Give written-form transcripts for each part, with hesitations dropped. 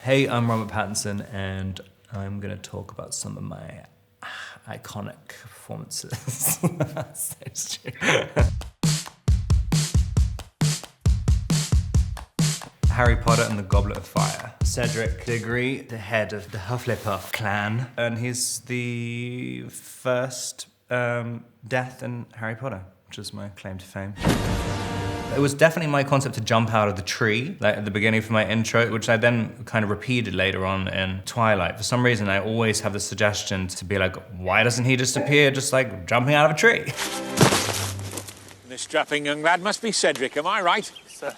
Hey, I'm Robert Pattinson, and I'm going to talk about some of my iconic performances. That's so stupid. Harry Potter and the Goblet of Fire. Cedric Diggory, the head of the Hufflepuff clan, and he's the first death in Harry Potter, which is my claim to fame. It was definitely my concept to jump out of the tree, like at the beginning for my intro, which I then kind of repeated later on in Twilight. For some reason, I always have the suggestion to be like, why doesn't he just appear just like jumping out of a tree? This strapping young lad must be Cedric, am I right? Sir.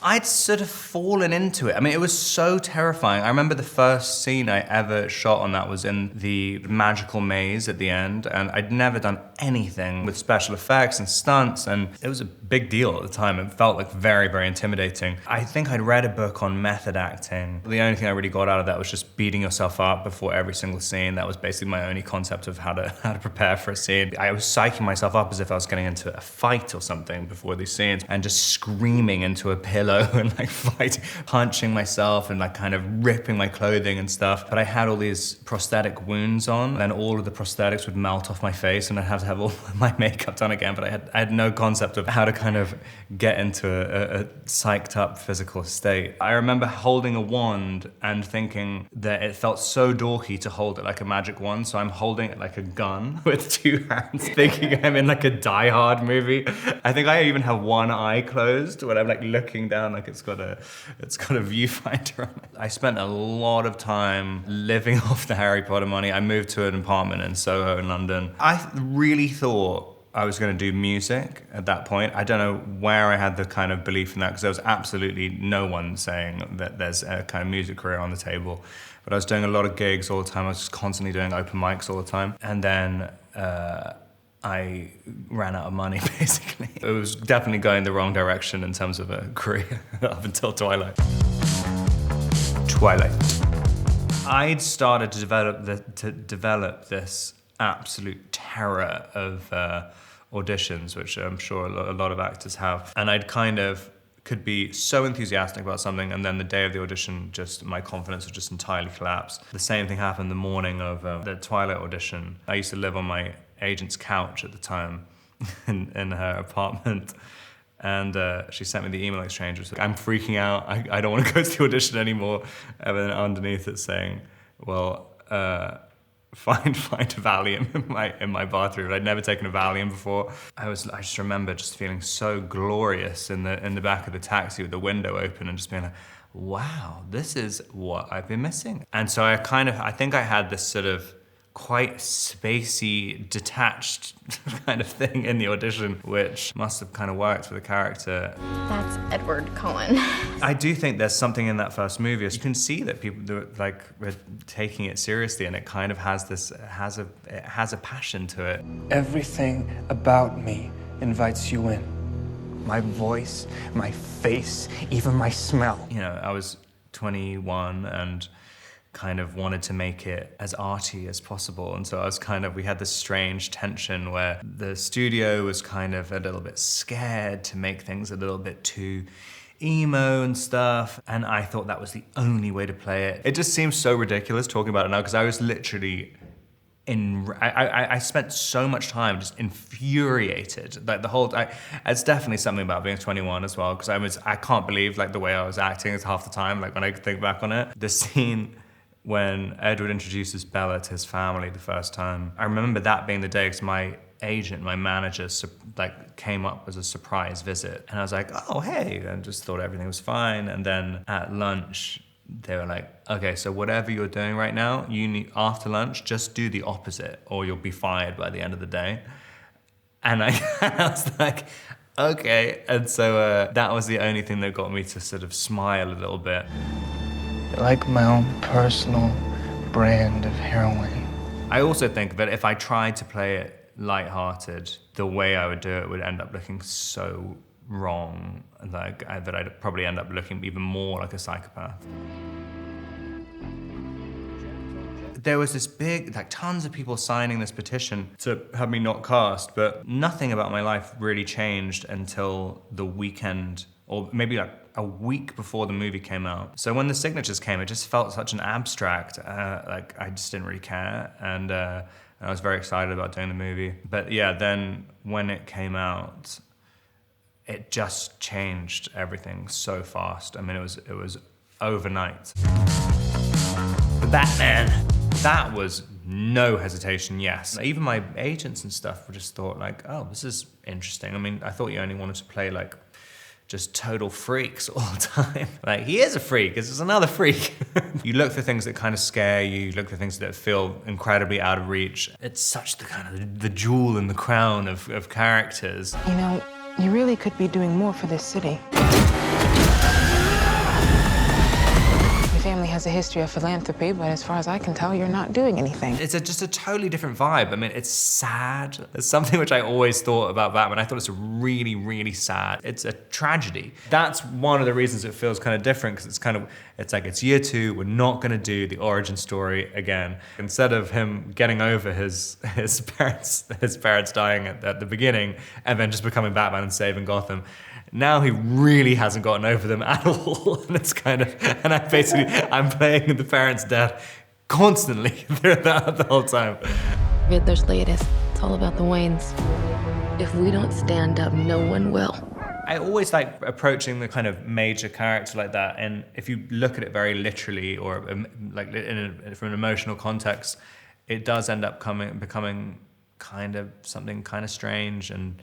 I'd sort of fallen into it. I mean, it was so terrifying. I remember the first scene I ever shot on that was in the magical maze at the end, and I'd never done anything with special effects and stunts, and it was a big deal at the time. It felt like very, very intimidating. I think I'd read a book on method acting. The only thing I really got out of that was just beating yourself up before every single scene. That was basically my only concept of how to prepare for a scene. I was psyching myself up as if I was getting into a fight or something before these scenes, and just screaming into a pillow and like fighting, punching myself and like kind of ripping my clothing and stuff. But I had all these prosthetic wounds on, and all of the prosthetics would melt off my face, and I'd have to have all my makeup done again. But I had no concept of how to kind of get into a psyched up physical state. I remember holding a wand and thinking that it felt so dorky to hold it like a magic wand, so I'm holding it like a gun with two hands, thinking I'm in like a Die Hard movie. I think I even have one eye closed when I'm like looking down, like it's got a viewfinder on it. I spent a lot of time living off the Harry Potter money. I moved to an apartment in Soho in London. I really thought I was going to do music at that point. I don't know where I had the kind of belief in that, because there was absolutely no one saying that there's a kind of music career on the table. But I was doing a lot of gigs all the time. I was just constantly doing open mics all the time. And then I ran out of money, basically. It was definitely going the wrong direction in terms of a career up until Twilight. I'd started to develop this absolute terror of auditions, which I'm sure a lot of actors have. And I'd kind of could be so enthusiastic about something, and then the day of the audition, just my confidence would just entirely collapse. The same thing happened the morning of the Twilight audition. I used to live on my agent's couch at the time in her apartment, and she sent me the email exchange. It was like, I'm freaking out, I don't want to go to the audition anymore. And then underneath it's saying, well, find a Valium in my bathroom. I'd never taken a Valium before. I just remember just feeling so glorious in the back of the taxi with the window open and just being like, wow, this is what I've been missing. And so I think I had this sort of quite spacey, detached kind of thing in the audition, which must have kind of worked for the character. That's Edward Cullen. I do think there's something in that first movie. You can see that people were taking it seriously, and it kind of has it has a passion to it. Everything about me invites you in. My voice, my face, even my smell. You know, I was 21 and kind of wanted to make it as arty as possible, and so we had this strange tension where the studio was kind of a little bit scared to make things a little bit too emo and stuff, and I thought that was the only way to play it. It just seems so ridiculous talking about it now, because I was literally I spent so much time just infuriated. Like it's definitely something about being 21 as well, because I can't believe like the way I was acting is half the time, like when I think back on it. The scene when Edward introduces Bella to his family the first time, I remember that being the day, because my agent, my manager, came up as a surprise visit, and I was like, oh hey, and just thought everything was fine. And then at lunch they were like, okay, so whatever you're doing right now, you need, after lunch, just do the opposite or you'll be fired by the end of the day. And I was like, okay. And so that was the only thing that got me to sort of smile a little bit. You're like my own personal brand of heroin. I also think that if I tried to play it lighthearted, the way I would do it would end up looking so wrong, that I'd probably end up looking even more like a psychopath. There was this big, tons of people signing this petition to have me not cast, but nothing about my life really changed until the weekend or maybe like a week before the movie came out. So when the signatures came, it just felt such an abstract, like I just didn't really care. And I was very excited about doing the movie. But yeah, then when it came out, it just changed everything so fast. I mean, it was overnight. The Batman, that was no hesitation, yes. Even my agents and stuff just thought like, oh, this is interesting. I mean, I thought you only wanted to play like just total freaks all the time. Like, he is a freak, this is another freak. You look for things that kind of scare you look for things that feel incredibly out of reach. It's such the kind of the jewel in the crown of characters. You know, you really could be doing more for this city. Your family has a history of philanthropy, but as far as I can tell, you're not doing anything. It's just a totally different vibe. I mean, it's sad. It's something which I always thought about Batman. I thought it's really, really sad. It's a tragedy. That's one of the reasons it feels kind of different, because it's like it's year 2, we're not gonna do the origin story again. Instead of him getting over his parents dying at the beginning and then just becoming Batman and saving Gotham, now he really hasn't gotten over them at all. And it's kind of, and I'm playing the parents' death constantly throughout the whole time. Riddler's latest. It's all about the Waynes. If we don't stand up, no one will. I always like approaching the kind of major character like that, and if you look at it very literally or like from an emotional context, it does end up becoming kind of something kind of strange, and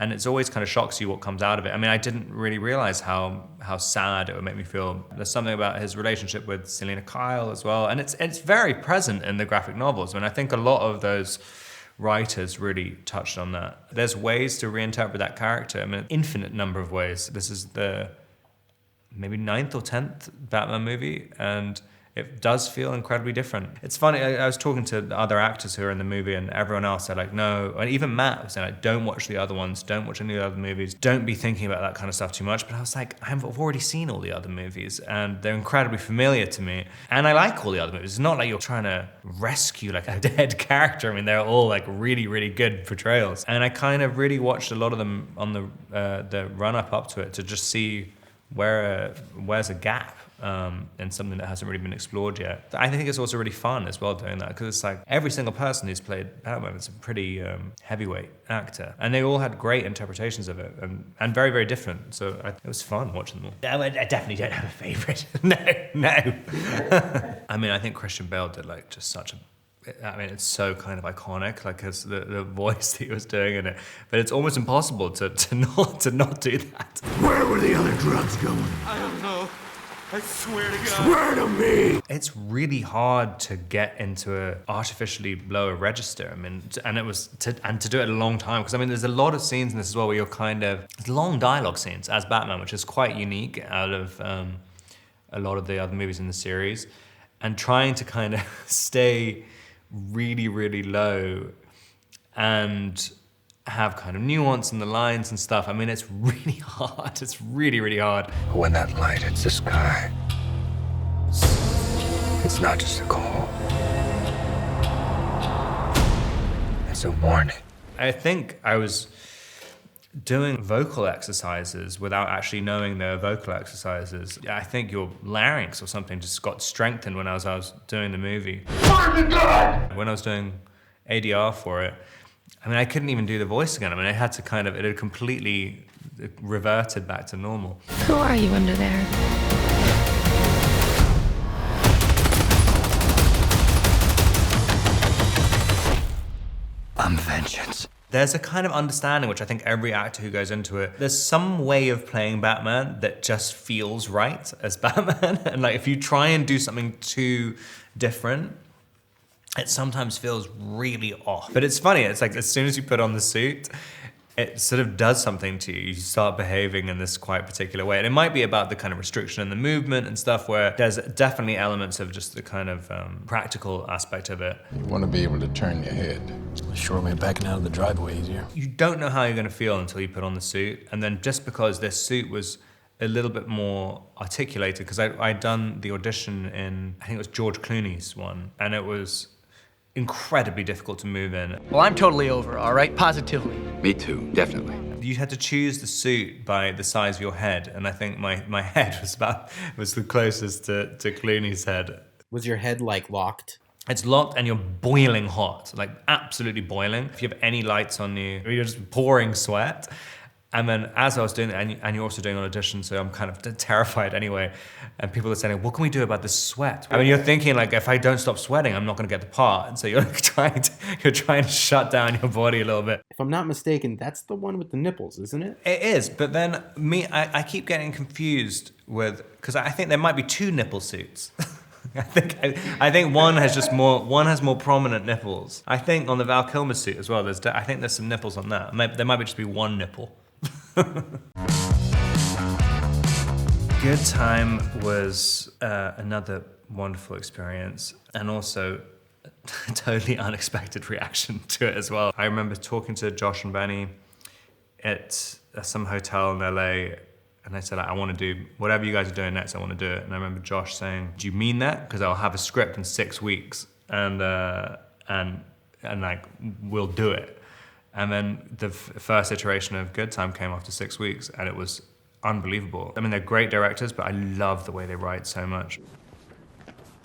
it's always kind of shocks you what comes out of it. I mean, I didn't really realize how sad it would make me feel. There's something about his relationship with Selena Kyle as well, and it's very present in the graphic novels. I mean, I think a lot of those writers really touched on that. There's ways to reinterpret that character. I mean, an infinite number of ways. This is the maybe 9th or 10th Batman movie, and it does feel incredibly different. It's funny, I was talking to the other actors who are in the movie, and everyone else said like, no, and even Matt was saying like, don't watch the other ones, don't watch any of the other movies, don't be thinking about that kind of stuff too much. But I was like, I've already seen all the other movies, and they're incredibly familiar to me. And I like all the other movies. It's not like you're trying to rescue like a dead character. I mean, they're all like really, really good portrayals. And I kind of really watched a lot of them on the run up to it to just see where's a gap in something that hasn't really been explored yet. I think it's also really fun as well doing that, because it's like every single person who's played Batman is a pretty heavyweight actor, and they all had great interpretations of it, and very, very different. So it was fun watching them all. I definitely don't have a favorite. No. I mean, I think Christian Bale did like just such a, I mean, it's so kind of iconic, like the voice that he was doing in it. But it's almost impossible to not do that. Where were the other drugs going? I don't know. I swear to God. Swear to me! It's really hard to get into a artificially lower register. I mean, to do it a long time, because I mean, there's a lot of scenes in this as well where you're kind of, it's long dialogue scenes as Batman, which is quite unique out of a lot of the other movies in the series, and trying to kind of stay really, really low and have kind of nuance in the lines and stuff. I mean, it's really hard. It's really, really hard. When that light hits the sky, it's not just a call. It's a warning. I think I was doing vocal exercises without actually knowing they were vocal exercises. I think your larynx or something just got strengthened when I was doing the movie. When I was doing ADR for it, I mean, I couldn't even do the voice again. I mean, I had to kind of, it had completely reverted back to normal. Who are you under there? I'm vengeance. There's a kind of understanding, which I think every actor who goes into it, there's some way of playing Batman that just feels right as Batman. And like, if you try and do something too different, it sometimes feels really off. But it's funny, it's like as soon as you put on the suit, it sort of does something to you. You start behaving in this quite particular way. And it might be about the kind of restriction in the movement and stuff, where there's definitely elements of just the kind of practical aspect of it. You want to be able to turn your head. Sure made backing out of the driveway easier. You don't know how you're gonna feel until you put on the suit. And then just because this suit was a little bit more articulated, because I'd done the audition in, I think it was George Clooney's one, and it was incredibly difficult to move in. Well, I'm totally over, all right? Positively. Me too, definitely. You had to choose the suit by the size of your head, and I think my head was the closest to Clooney's head. Was your head like locked? It's locked and you're boiling hot, like absolutely boiling. If you have any lights on you, you're just pouring sweat. And then as I was doing it, and you're also doing an audition, so I'm kind of terrified anyway. And people are saying, what can we do about this sweat? I mean, you're thinking like, if I don't stop sweating, I'm not gonna get the part. And so you're trying to shut down your body a little bit. If I'm not mistaken, that's the one with the nipples, isn't it? It is, but then I keep getting confused with, because I think there might be two nipple suits. I think one has more prominent nipples. I think on the Val Kilmer suit as well, I think there's some nipples on that. There might just be one nipple. Good Time was another wonderful experience, and also a totally unexpected reaction to it as well. I remember talking to Josh and Benny at some hotel in LA, and I said, I want to do whatever you guys are doing next, I want to do it. And I remember Josh saying, do you mean that? Because I'll have a script in 6 weeks, and like, we'll do it. And then the first iteration of Good Time came after 6 weeks, and it was unbelievable. I mean, they're great directors, but I love the way they write so much.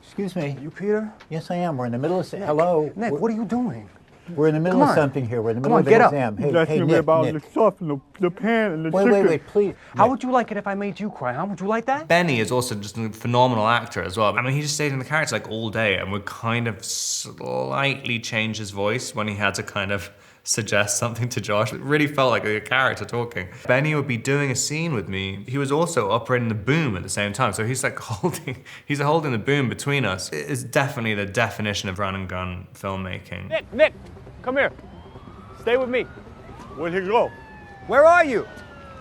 Excuse me. You Peter? Yes, I am. We're in the middle of... Hello. Nick, what are you doing? We're in the middle of something here. We're in the middle of an exam. Hey, Nick, about Nick. the sauce and the pan and the chicken. Wait, please. How would you like it if I made you cry, huh? Would you like that? Benny is also just a phenomenal actor as well. I mean, he just stayed in the character like all day and would kind of slightly change his voice when he had to kind of suggest something to Josh. It really felt like a character talking. Benny would be doing a scene with me. He was also operating the boom at the same time. So he's like holding the boom between us. It's definitely the definition of run and gun filmmaking. Nick, come here. Stay with me. Where'd he go? Where are you?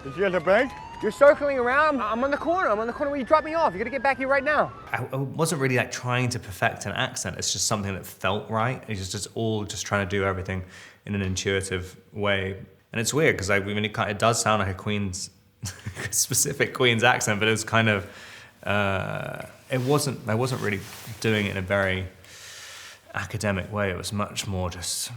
Is he at the bank? You're circling around. I'm on the corner. I'm on the corner where you dropped me off. You gotta get back here right now. I wasn't really like trying to perfect an accent. It's just something that felt right. It's just all just trying to do everything in an intuitive way. And it's weird because it does sound like a Queen's, specific Queen's accent, but it was kind of, I wasn't really doing it in a very academic way. It was much more just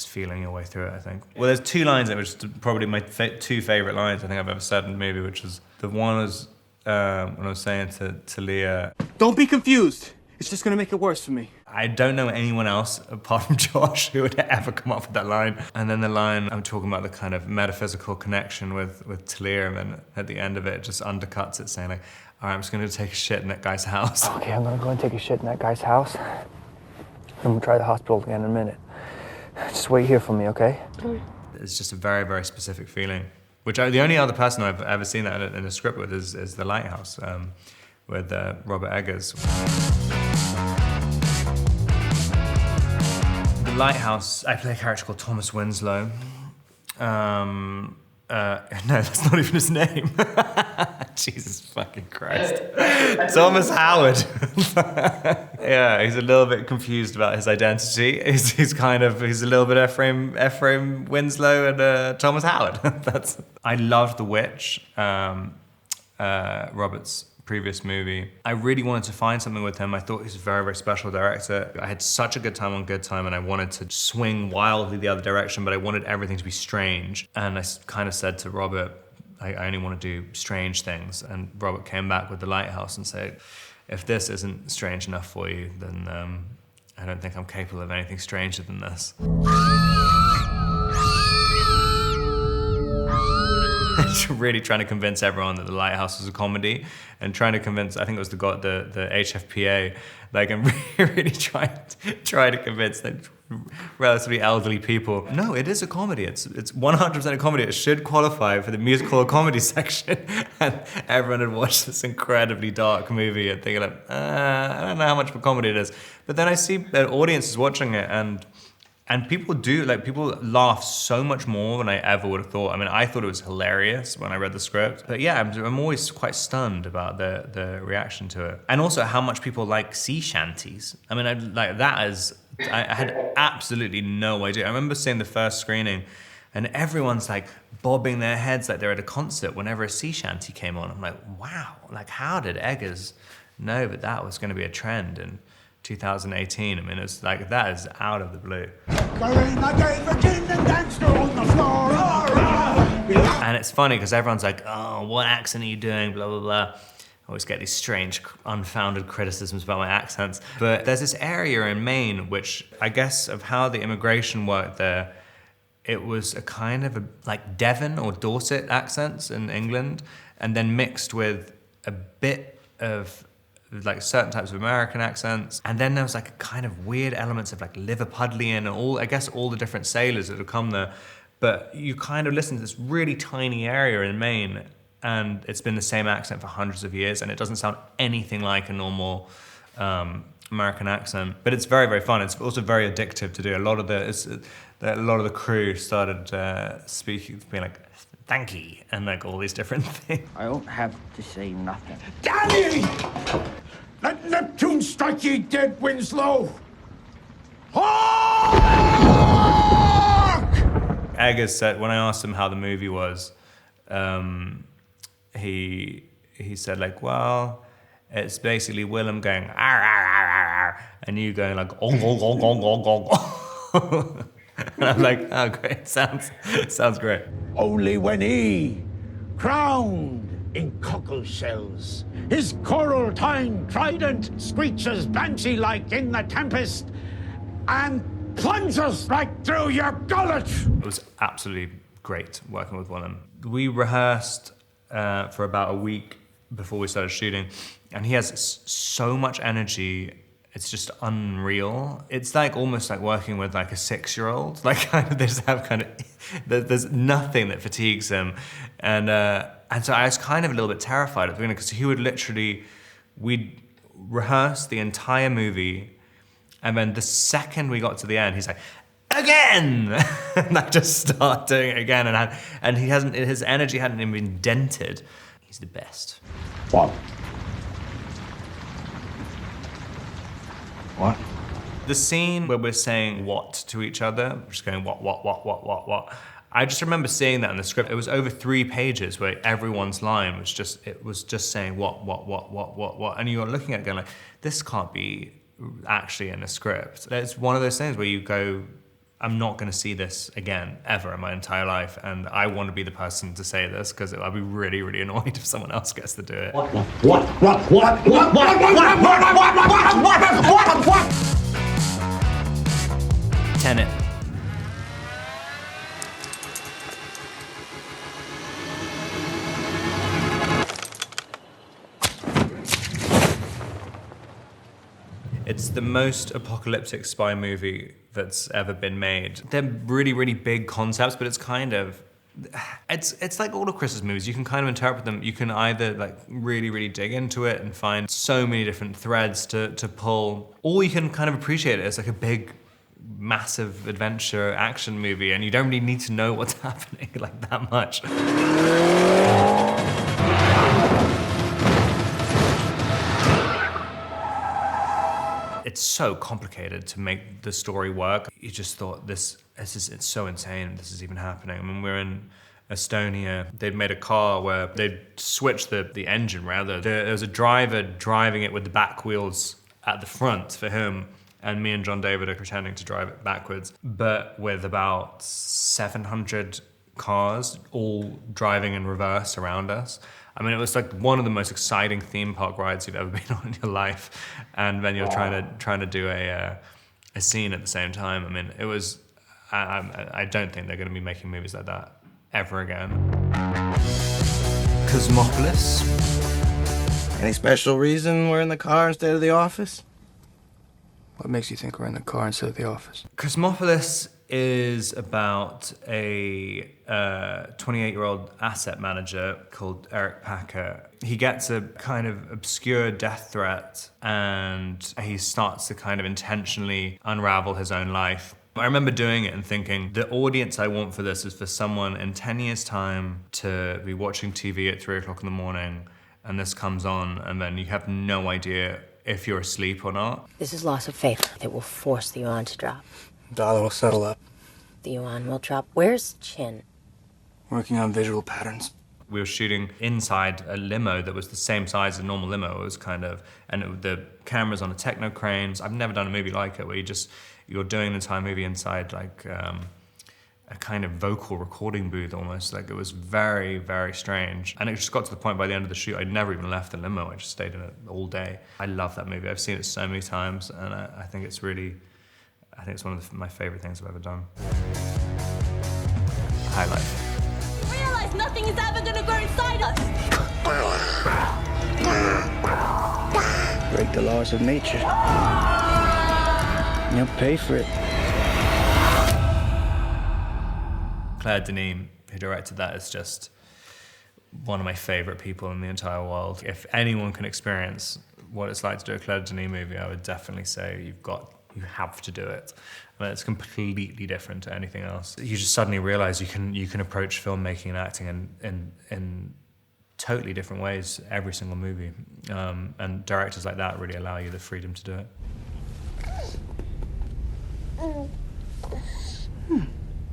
feeling your way through it, I think. Well, there's two lines that was probably my two favorite lines I think I've ever said in the movie, which was, the one was when I was saying to Leah, don't be confused. It's just gonna make it worse for me. I don't know anyone else apart from Josh who would ever come up with that line. And then the line, I'm talking about the kind of metaphysical connection with Talia, and then at the end of it just undercuts it, saying like, all right, I'm just gonna take a shit in that guy's house. Okay, I'm gonna go and take a shit in that guy's house. I'm gonna try the hospital again in a minute. Just wait here for me, okay? It's just a very, very specific feeling. The only other person I've ever seen that in a script with is The Lighthouse, with Robert Eggers. The Lighthouse, I play a character called Thomas Winslow. No, that's not even his name. Jesus fucking Christ. Thomas Howard. Yeah, he's a little bit confused about his identity. He's a little bit Ephraim Winslow and Thomas Howard. I loved The Witch, Robert's previous movie. I really wanted to find something with him. I thought he's a very, very special director. I had such a good time on Good Time, and I wanted to swing wildly the other direction, but I wanted everything to be strange. And I kind of said to Robert, I only want to do strange things. And Robert came back with The Lighthouse and said, if this isn't strange enough for you, then I don't think I'm capable of anything stranger than this. Really trying to convince everyone that The Lighthouse was a comedy, and trying to convince, I think it was the HFPA, like, and really trying to convince the relatively elderly people, no, it is a comedy. It's 100% a comedy. It should qualify for the musical or comedy section. And everyone had watched this incredibly dark movie and thinking like, I don't know how much of a comedy it is. But then I see the audiences watching it, and people people laugh so much more than I ever would have thought. I mean, I thought it was hilarious when I read the script. But yeah, I'm always quite stunned about the reaction to it. And also how much people like sea shanties. I mean, I had absolutely no idea. I remember seeing the first screening and everyone's like bobbing their heads like they're at a concert whenever a sea shanty came on. I'm like, wow, like how did Eggers know that was going to be a trend? And 2018. I mean, it's like, that is out of the blue. And it's funny because everyone's like, oh, what accent are you doing, blah, blah, blah. I always get these strange, unfounded criticisms about my accents. But there's this area in Maine, which I guess of how the immigration worked there, it was a kind of like Devon or Dorset accents in England, and then mixed with a bit of like certain types of American accents. And then there was like a kind of weird elements of like Liverpudlian and all, I guess all the different sailors that have come there. But you kind of listen to this really tiny area in Maine, and it's been the same accent for hundreds of years, and it doesn't sound anything like a normal American accent. But it's very, very fun. It's also very addictive to do. A lot of the crew started speaking, being like, "Thank you," and like all these different things. I don't have to say nothing. Danny! Let Neptune strike ye dead, Winslow! Eggers said, when I asked him how the movie was, he said like, well, it's basically Willem going, arr, arr, arr, arr, and you going like, ong, ong, ong, ong, ong, ong. And I'm like, oh, great, sounds great. Only when he, crowned in cockle shells, his coral-tined trident screeches banshee-like in the tempest, and plunges right through your gullet. It was absolutely great working with Willem. We rehearsed for about a week before we started shooting, and he has so much energy. It's just unreal. It's like almost like working with like a 6-year-old. Like kind of, they just have kind of, there's nothing that fatigues him. And so I was kind of a little bit terrified at the beginning because he would literally, we'd rehearse the entire movie, and then the second we got to the end, he's like, again! And I just start doing it again, and his energy hadn't even been dented. He's the best. What? What? The scene where we're saying what to each other, just going what. I just remember seeing that in the script. It was over 3 pages where everyone's line was just saying what. And you're looking at it going like, this can't be actually in a script. It's one of those things where you go, I'm not going to see this again ever in my entire life, and I want to be the person to say this because I'll be really, really annoyed if someone else gets to do it. What? Tenet. It's the most apocalyptic spy movie that's ever been made. They're really, really big concepts, but it's kind of, it's like all of Chris's movies. You can kind of interpret them. You can either like really, really dig into it and find so many different threads to pull, or you can kind of appreciate it as like a big, massive adventure action movie, and you don't really need to know what's happening like that much. It's so complicated to make the story work. You just thought it's so insane this is even happening. I mean, we're in Estonia. They'd made a car where they'd switched the engine rather. There was a driver driving it with the back wheels at the front for him, and me and John David are pretending to drive it backwards, but with about 700 cars all driving in reverse around us. I mean, it was like one of the most exciting theme park rides you've ever been on in your life, and then you're trying to do a scene at the same time. I mean, it was. I don't think they're going to be making movies like that ever again. Cosmópolis. Any special reason we're in the car instead of the office? What makes you think we're in the car instead of the office? Cosmópolis is about a 28-year-old asset manager called Eric Packer. He gets a kind of obscure death threat, and he starts to kind of intentionally unravel his own life. I remember doing it and thinking, the audience I want for this is for someone in 10 years' time to be watching TV at 3 o'clock in the morning, and this comes on, and then you have no idea if you're asleep or not. This is loss of faith that will force the yuan to drop. Dollar will settle up. The yuan will drop. Where's Chin? Working on visual patterns. We were shooting inside a limo that was the same size as a normal limo. It was kind of, the camera's on a techno crane. I've never done a movie like it where you're doing the entire movie inside like a kind of vocal recording booth almost. Like it was very, very strange. And it just got to the point by the end of the shoot, I'd never even left the limo. I just stayed in it all day. I love that movie. I've seen it so many times, and I think it's really, it's one of my favorite things I've ever done. Highlight. You realize nothing is ever gonna grow inside us. Break the laws of nature. You'll pay for it. Claire Denis, who directed that, is just one of my favorite people in the entire world. If anyone can experience what it's like to do a Claire Denis movie, I would definitely say you have to do it. I mean, it's completely different to anything else. You just suddenly realize you can approach filmmaking and acting in totally different ways every single movie. And directors like that really allow you the freedom to do it.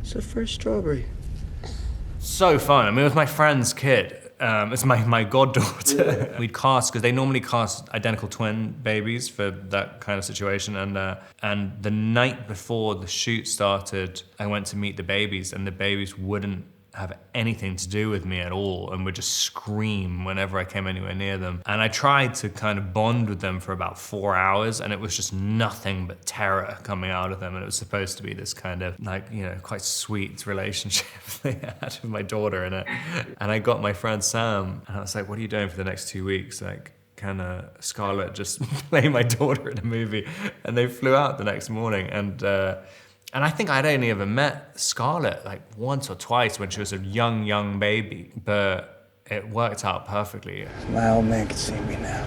It's the first strawberry. So fun. I mean, it was my friend's kid. It's my goddaughter. We'd cast, because they normally cast identical twin babies for that kind of situation. And the night before the shoot started, I went to meet the babies, and the babies wouldn't have anything to do with me at all and would just scream whenever I came anywhere near them. And I tried to kind of bond with them for about 4 hours, and it was just nothing but terror coming out of them. And it was supposed to be this kind of quite sweet relationship they had with my daughter in it. And I got my friend Sam, and I was like, what are you doing for the next 2 weeks? Like, can Scarlett just play my daughter in a movie? And they flew out the next morning, and I think I'd only ever met Scarlett like once or twice when she was a young baby, but it worked out perfectly. My old man can see me now.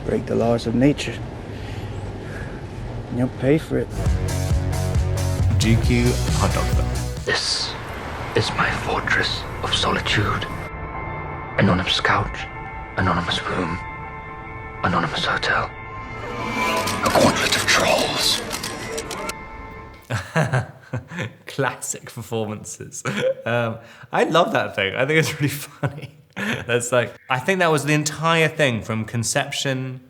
Break the laws of nature. And you'll pay for it. GQ hot dog film. This is my fortress of solitude. Anonymous couch, anonymous room, anonymous hotel. A quadrant of trolls. Classic performances. I love that thing. I think it's really funny. That's like, I think that was the entire thing from conception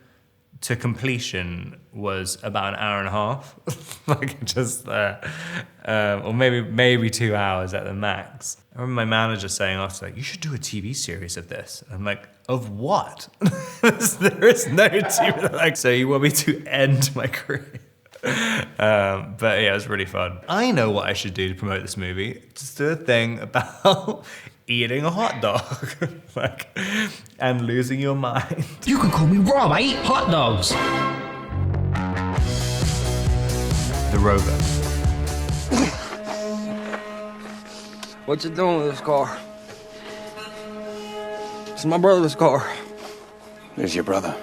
to completion was about an hour and a half. Like just, or maybe 2 hours at the max. I remember my manager saying after, like, you should do a TV series of this. I'm like, of what? There is no TV. Like, so you want me to end my career? But yeah, it was really fun. I know what I should do to promote this movie. Just do a thing about eating a hot dog, and losing your mind. You can call me Rob. I eat hot dogs. The Rover. What you doing with this car? It's my brother's car. Where's your brother?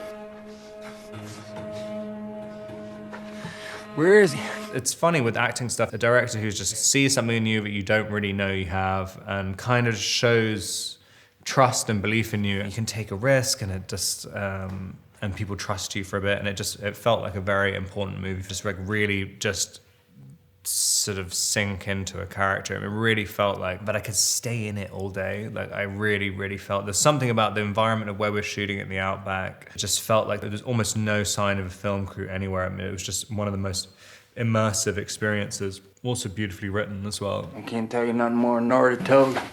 Where is he? It's funny with acting stuff, a director who just sees something in you that you don't really know you have and kind of shows trust and belief in you. You can take a risk, and it just, and people trust you for a bit, and it felt like a very important movie, just like really just sort of sink into a character. It really felt like that I could stay in it all day. Like I really felt there's something about the environment of where we're shooting in the outback. It just felt like there was almost no sign of a film crew anywhere. I mean, it was just one of the most immersive experiences. Also beautifully written as well. I can't tell you nothing more than already told. I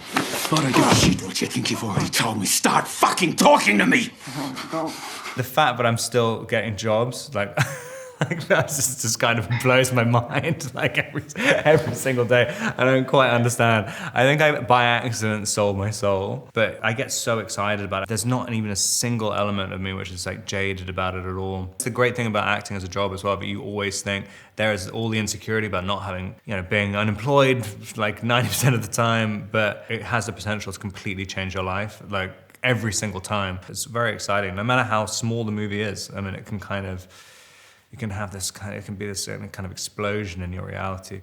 don't give a shit what you think you've already told me. Start fucking talking to me! The fact that I'm still getting jobs, like that just kind of blows my mind, like every single day. I don't quite understand. I think I, by accident, sold my soul, but I get so excited about it. There's not even a single element of me which is like jaded about it at all. It's the great thing about acting as a job as well, but you always think there is all the insecurity about not having, being unemployed like 90% of the time, but it has the potential to completely change your life, like every single time. It's very exciting, no matter how small the movie is. I mean, it can kind of, you can have this kind of, it can be this kind of explosion in your reality.